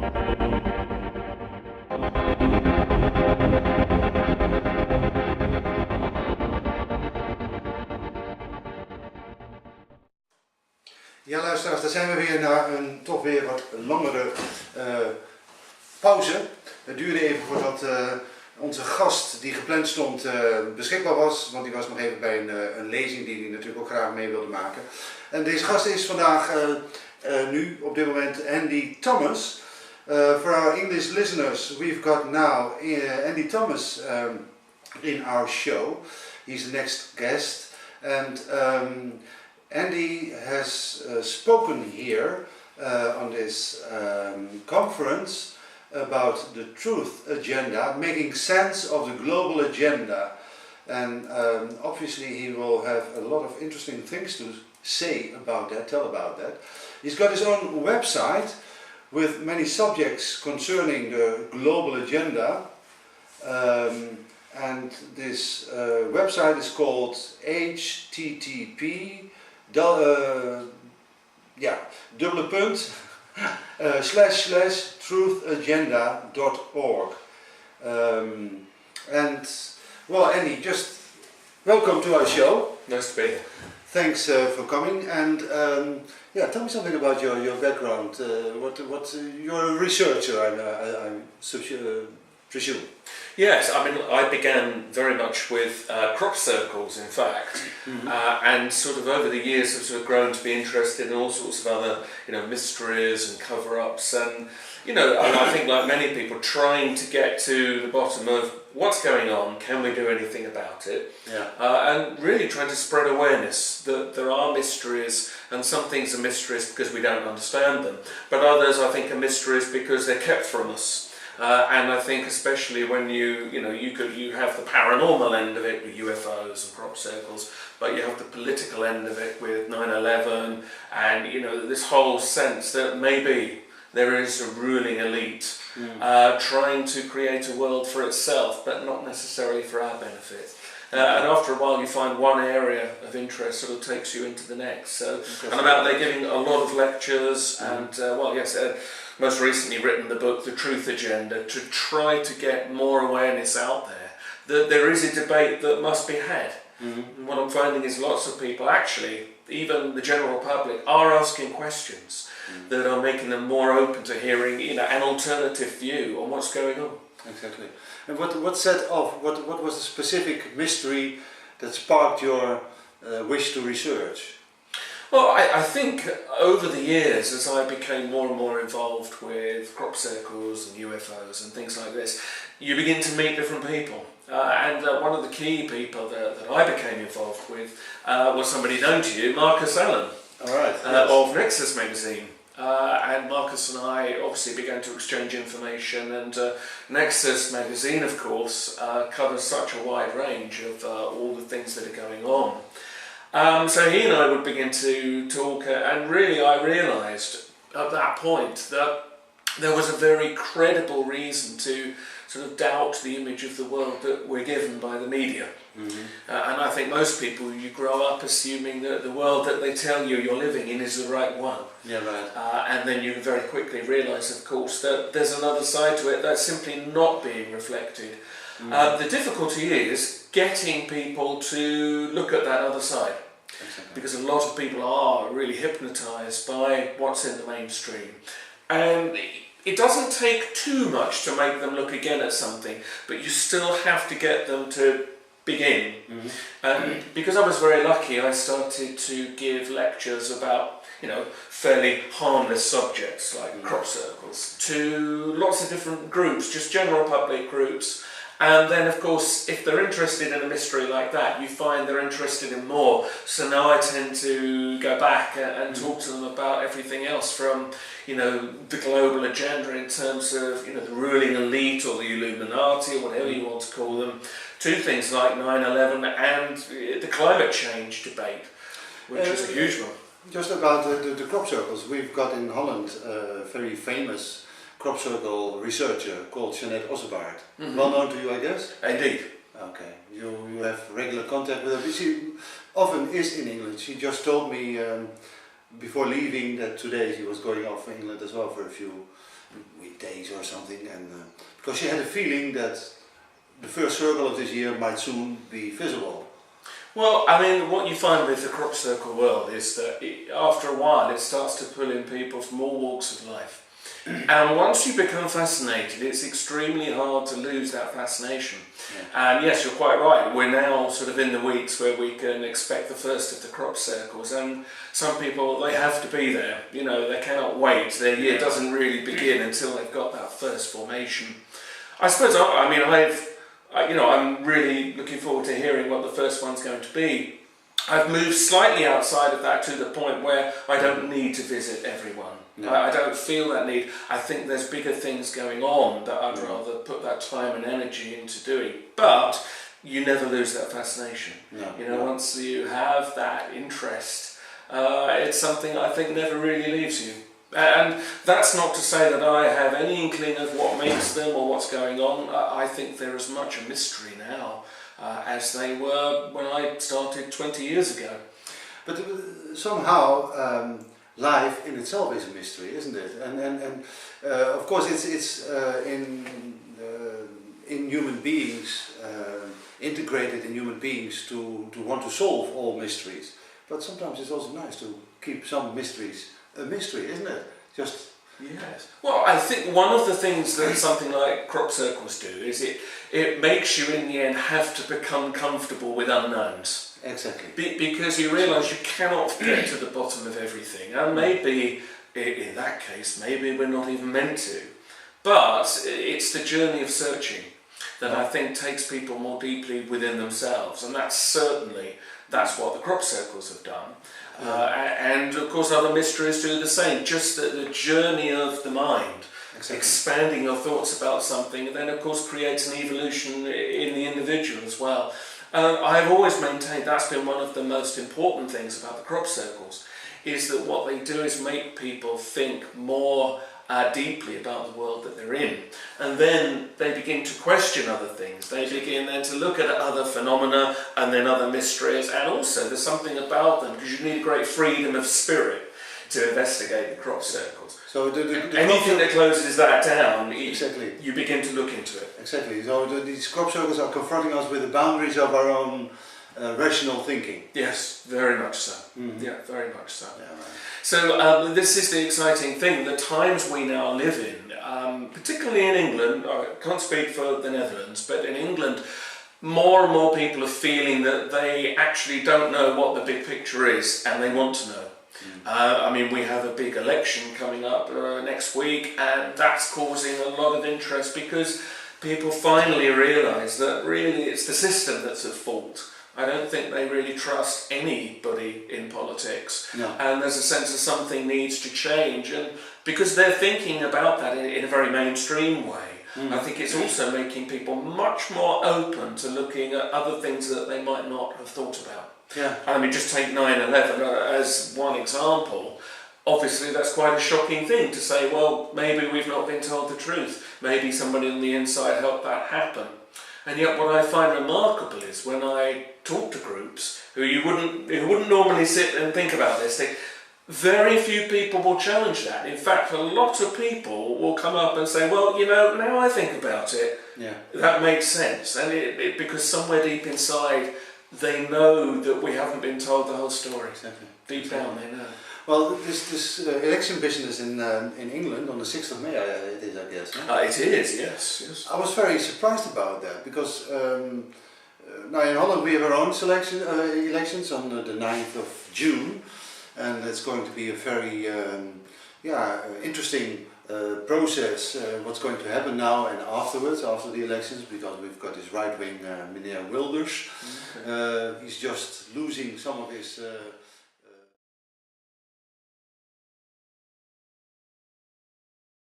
Ja, luisteraars, daar zijn we weer na een toch weer wat langere pauze. Het duurde even voordat onze gast die gepland stond beschikbaar was, want die was nog even bij een lezing die hij natuurlijk ook graag mee wilde maken. En deze gast is vandaag nu op dit moment Andy Thomas. For our English listeners, we've got now Andy Thomas in our show. He's the next guest, and Andy has spoken here on this conference about the truth agenda, making sense of the global agenda. And obviously he will have a lot of interesting things to say about that, tell about that. He's got his own website with many subjects concerning the global agenda. And this website is called http //truthagenda.org. And well, Andy, just welcome to our show. Nice to be here. Thanks for coming, and yeah, tell me something about your background. What you're a researcher, I presume. Yes, I mean, I began very much with crop circles, in fact, and sort of over the years I've sort of grown to be interested in all sorts of other, mysteries and cover-ups, and and I think like many people, trying to get to the bottom of what's going on, can we do anything about it, and really trying to spread awareness that there are mysteries, and some things are mysteries because we don't understand them, but others I think are mysteries because they're kept from us. And I think especially when you have the paranormal end of it with UFOs and crop circles, but you have the political end of it with 9/11, and this whole sense that maybe there is a ruling elite trying to create a world for itself, but not necessarily for our benefit. And after a while you find one area of interest sort of takes you into the next. So, and I'm out there giving a lot of lectures, and most recently written the book The Truth Agenda, to try to get more awareness out there that there is a debate that must be had. And what I'm finding is lots of people, actually even the general public, are asking questions that are making them more open to hearing an alternative view on what's going on. Exactly. And what set off, what was the specific mystery that sparked your wish to research? Well, I think over the years, as I became more and more involved with crop circles and UFOs and things like this, you begin to meet different people. And one of the key people that I became involved with was somebody known to you, Marcus Allen, of Nexus magazine. And Marcus and I obviously began to exchange information, and Nexus magazine, of course, covers such a wide range of all the things that are going on. So he and I would begin to talk, and really I realised at that point that there was a very credible reason to sort of doubt the image of the world that we're given by the media. And I think most people, you grow up assuming that the world that they tell you you're living in is the right one. Yeah, right. And then you very quickly realise, of course, that there's another side to it that's simply not being reflected. The difficulty is getting people to look at that other side. Exactly. Because a lot of people are really hypnotised by what's in the mainstream. And it doesn't take too much to make them look again at something, but you still have to get them to begin. And because I was very lucky, I started to give lectures about fairly harmless subjects like crop circles to lots of different groups, just general public groups. And then, of course, if they're interested in a mystery like that, you find they're interested in more. So now I tend to go back and talk to them about everything else from, the global agenda in terms of, the ruling elite or the Illuminati or whatever you want to call them, to things like 9/11 and the climate change debate, which is a huge one. Just about the crop circles, we've got in Holland a very famous crop circle researcher called Jeanette Ossebaard. Well known to you, I guess? Indeed. Okay, you have regular contact with her. She often is in England. She just told me before leaving that 2 days he was going off for England as well for a few days or something, and because she had a feeling that the first circle of this year might soon be visible. Well, I mean, what you find with the crop circle world is that after a while it starts to pull in people from all walks of life. And once you become fascinated, it's extremely hard to lose that fascination. Yeah. And yes, you're quite right. We're now sort of in the weeks where we can expect the first of the crop circles, and some people, they have to be there. You know, they cannot wait. Their year doesn't really begin until they've got that first formation. I suppose, I'm really looking forward to hearing what the first one's going to be. I've moved slightly outside of that to the point where I don't need to visit everyone. No. I don't feel that need. I think there's bigger things going on that I'd rather put that time and energy into doing. But you never lose that fascination. No. You know, once you have that interest, it's something I think never really leaves you. And that's not to say that I have any inkling of what makes them or what's going on. I think they're as much a mystery now as they were when I started 20 years ago. But somehow life in itself is a mystery, isn't it? And of course it's in human beings, integrated in human beings to want to solve all mysteries. But sometimes it's also nice to keep some mysteries a mystery, isn't it? Just yes. Well, I think one of the things that something like crop circles do is it makes you in the end have to become comfortable with unknowns. Exactly. Because you realise you cannot get to the bottom of everything, and maybe in that case maybe we're not even meant to. But it's the journey of searching that I think takes people more deeply within themselves, and that's what the crop circles have done. And of course other mysteries do the same, just the journey of the mind, expanding your thoughts about something, and then of course creates an evolution in the individual as well. I've always maintained that's been one of the most important things about the crop circles, is that what they do is make people think more deeply about the world that they're in, and then they begin to question other things. They begin then to look at other phenomena and then other mysteries, and also there's something about them, because you need a great freedom of spirit to investigate the crop circles. So anything that closes that down, you begin to look into it. Exactly. So these crop circles are confronting us with the boundaries of our own rational thinking. Yes, very much so. Mm-hmm. Yeah, very much so. Yeah, right. So this is the exciting thing, the times we now live in, particularly in England. I can't speak for the Netherlands, but in England more and more people are feeling that they actually don't know what the big picture is, and they want to know. We have a big election coming up next week, and that's causing a lot of interest because people finally realise that really it's the system that's at fault. I don't think they really trust anybody in politics. No. And there's a sense that something needs to change, and because they're thinking about that in a very mainstream way, I think it's also making people much more open to looking at other things that they might not have thought about. Yeah. Just take 9/11 as one example. Obviously that's quite a shocking thing to say, well, maybe we've not been told the truth. Maybe somebody on the inside helped that happen. And yet what I find remarkable is when I talk to groups who wouldn't normally sit and think about this, very few people will challenge that. In fact, a lot of people will come up and say, well, now I think about it, that makes sense. And because somewhere deep inside, they know that we haven't been told the whole story. Exactly. Deep down, they know. Well, this election business in England on the 6th of May, it is, I guess. Huh? It is, yes. I was very surprised about that because now in Holland we have our own elections on the 9th of June, and it's going to be a very interesting process. What's going to happen now and afterwards, after the elections, because we've got this right-wing Meneer Wilders. Okay. He's just losing some of his